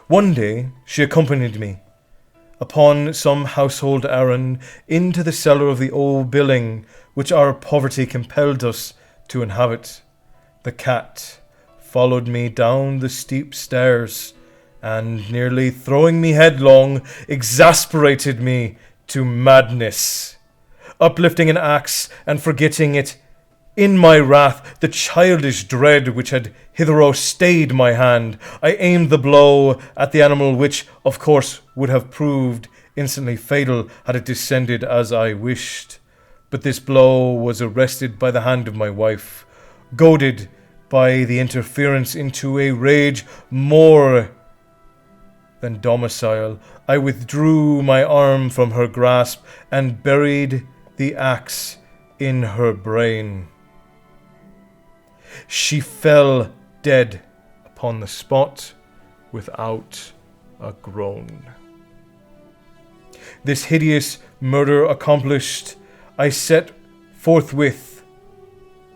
One day she accompanied me, upon some household errand, into the cellar of the old building which our poverty compelled us to inhabit. The cat followed me down the steep stairs, and nearly throwing me headlong, exasperated me to madness. Uplifting an axe and forgetting it in my wrath, the childish dread which had hitherto stayed my hand, I aimed the blow at the animal, which, of course, would have proved instantly fatal had it descended as I wished. But this blow was arrested by the hand of my wife, goaded by the interference into a rage more than domicile. I withdrew my arm from her grasp and buried the axe in her brain. She fell dead upon the spot without a groan. This hideous murder accomplished, I set forthwith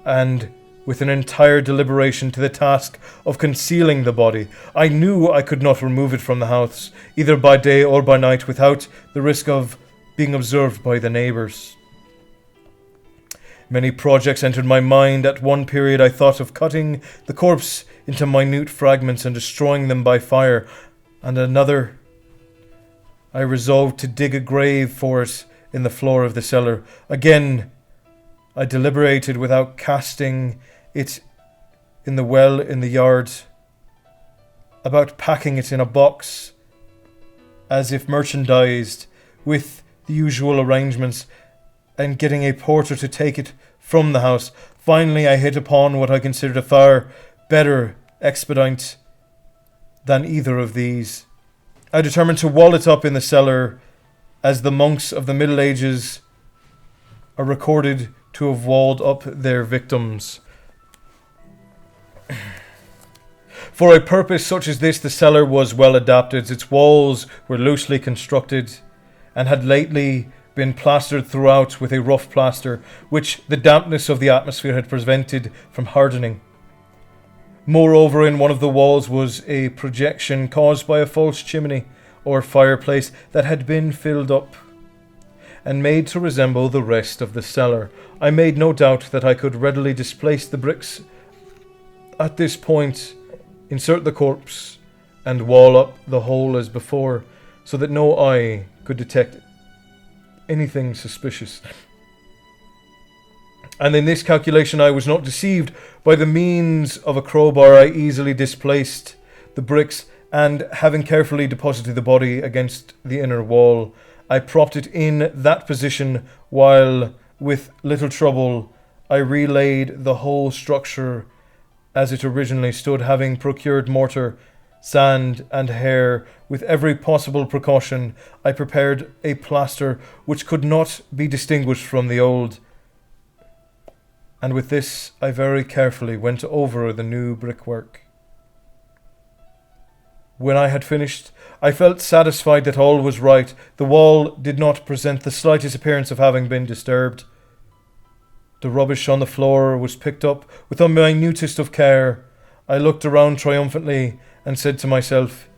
and with an entire deliberation to the task of concealing the body. I knew I could not remove it from the house, either by day or by night, without the risk of being observed by the neighbours. Many projects entered my mind. At one period I thought of cutting the corpse into minute fragments and destroying them by fire, and another I resolved to dig a grave for it in the floor of the cellar. Again I deliberated without casting it in the well in the yard, about packing it in a box as if merchandised with the usual arrangements, and getting a porter to take it from the house. Finally, I hit upon what I considered a far better expedient than either of these. I determined to wall it up in the cellar, as the monks of the Middle Ages are recorded to have walled up their victims. For a purpose such as this, the cellar was well adapted. Its walls were loosely constructed, and had lately been plastered throughout with a rough plaster, which the dampness of the atmosphere had prevented from hardening. Moreover, in one of the walls was a projection caused by a false chimney or fireplace that had been filled up and made to resemble the rest of the cellar. I made no doubt that I could readily displace the bricks at this point, insert the corpse, and wall up the whole as before, so that no eye could detect anything suspicious. And in this calculation I was not deceived. By the means of a crowbar I easily displaced the bricks, and having carefully deposited the body against the inner wall, I propped it in that position, while with little trouble I relaid the whole structure as it originally stood, having procured mortar, sand and hair. With every possible precaution I prepared a plaster which could not be distinguished from the old, and with this I very carefully went over the new brickwork. When I had finished, I felt satisfied that all was right. The wall did not present the slightest appearance of having been disturbed. The rubbish on the floor was picked up with the minutest of care. I looked around triumphantly and said to myself,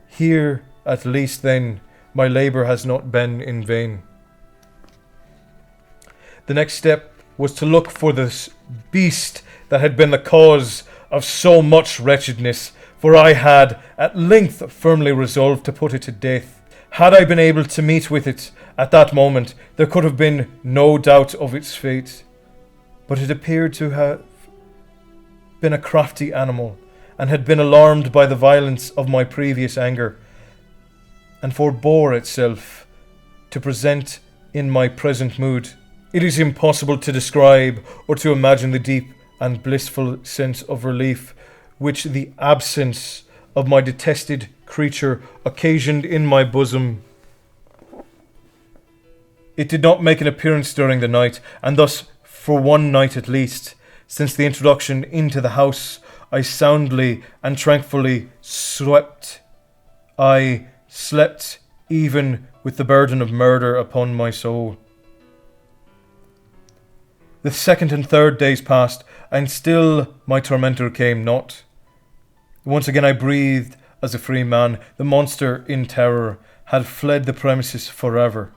"Here, at least, then, my labour has not been in vain." The next step was to look for this beast that had been the cause of so much wretchedness, for I had at length firmly resolved to put it to death. Had I been able to meet with it at that moment, there could have been no doubt of its fate. But it appeared to have been a crafty animal, and had been alarmed by the violence of my previous anger, and forbore itself to present in my present mood. It is impossible to describe or to imagine the deep and blissful sense of relief which the absence of my detested creature occasioned in my bosom. It did not make an appearance during the night, and thus, for one night at least, since the introduction into the house, I soundly and tranquilly slept. I slept even with the burden of murder upon my soul. The second and third days passed, and still my tormentor came not. Once again I breathed as a free man, the monster, in terror, had fled the premises forever.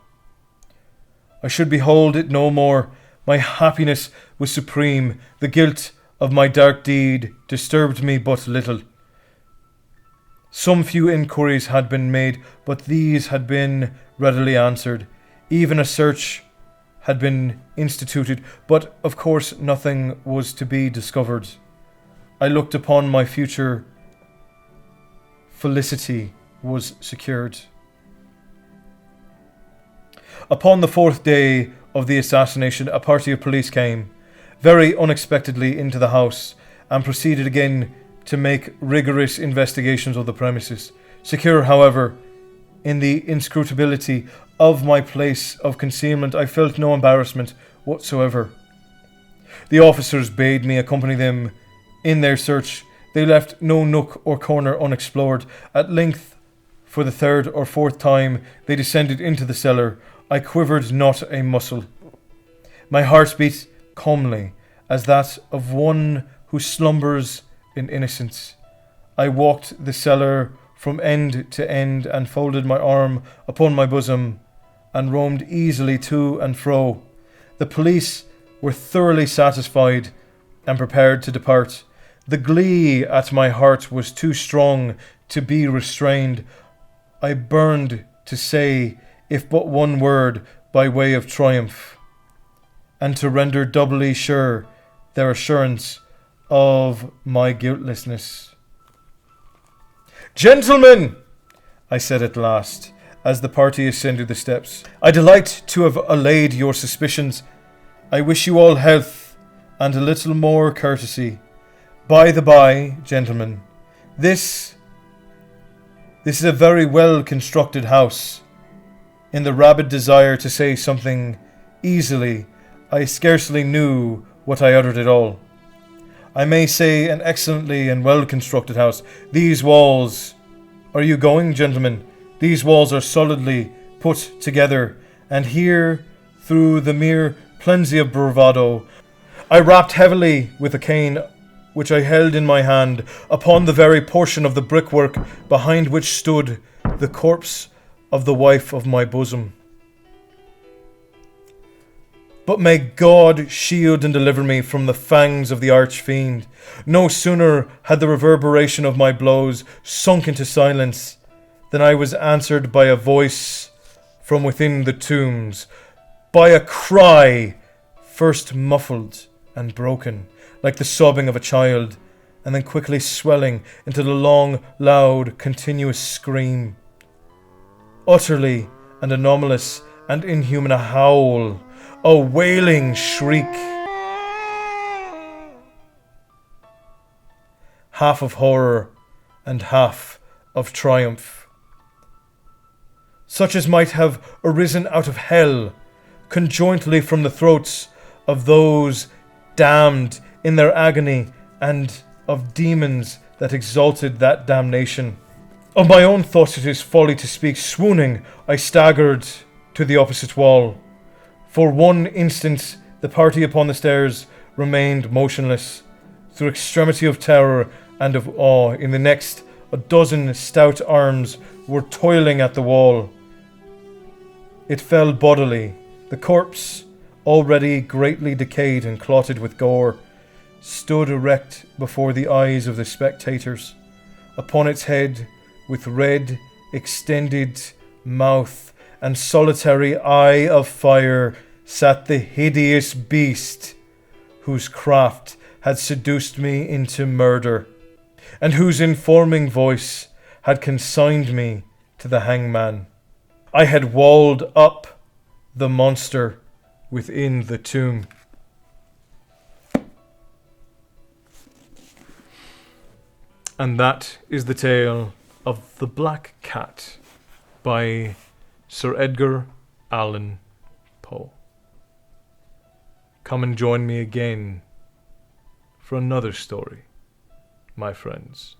I should behold it no more. My happiness was supreme. The guilt of my dark deed disturbed me but little. Some few inquiries had been made, but these had been readily answered. Even a search had been instituted, but of course nothing was to be discovered. I looked upon my future felicity was secured. Upon the 4th day of the assassination, a party of police came, very unexpectedly, into the house and proceeded again to make rigorous investigations of the premises. Secure, however, in the inscrutability of my place of concealment, I felt no embarrassment whatsoever. The officers bade me accompany them in their search. They left no nook or corner unexplored. At length, for the 3rd or 4th time, they descended into the cellar. I quivered not a muscle. My heart beat calmly, as that of one who slumbers in innocence. I walked the cellar from end to end and folded my arm upon my bosom and roamed easily to and fro. The police were thoroughly satisfied and prepared to depart. The glee at my heart was too strong to be restrained. I burned to say, if but one word, by way of triumph, and to render doubly sure their assurance of my guiltlessness. "Gentlemen," I said at last, as the party ascended the steps, "I delight to have allayed your suspicions. I wish you all health and a little more courtesy. By the by, gentlemen, this is a very well constructed house." In the rabid desire to say something easily, I scarcely knew what I uttered at all. "I may say an excellently and well constructed house. These walls— are you going, gentlemen? These walls are solidly put together, and here, through the mere plenty of bravado, I rapped heavily with a cane which I held in my hand upon the very portion of the brickwork behind which stood the corpse of the wife of my bosom. But may God shield and deliver me from the fangs of the arch-fiend. No sooner had the reverberation of my blows sunk into silence than I was answered by a voice from within the tombs, by a cry, first muffled and broken, like the sobbing of a child, and then quickly swelling into the long, loud, continuous scream. Utterly and anomalous and inhuman, a howl, a wailing shriek, half of horror and half of triumph, such as might have arisen out of hell, conjointly from the throats of those damned in their agony, and of demons that exalted that damnation. Of my own thoughts it is folly to speak. Swooning, I staggered to the opposite wall. For one instant the party upon the stairs remained motionless, through extremity of terror and of awe. In the next, a dozen stout arms were toiling at the wall. It fell bodily. The corpse, already greatly decayed and clotted with gore, stood erect before the eyes of the spectators. Upon its head, with red, extended mouth and solitary eye of fire, sat the hideous beast whose craft had seduced me into murder, and whose informing voice had consigned me to the hangman. I had walled up the monster within the tomb. And that is the tale of The Black Cat by Sir Edgar Allan Poe. Come and join me again for another story, my friends.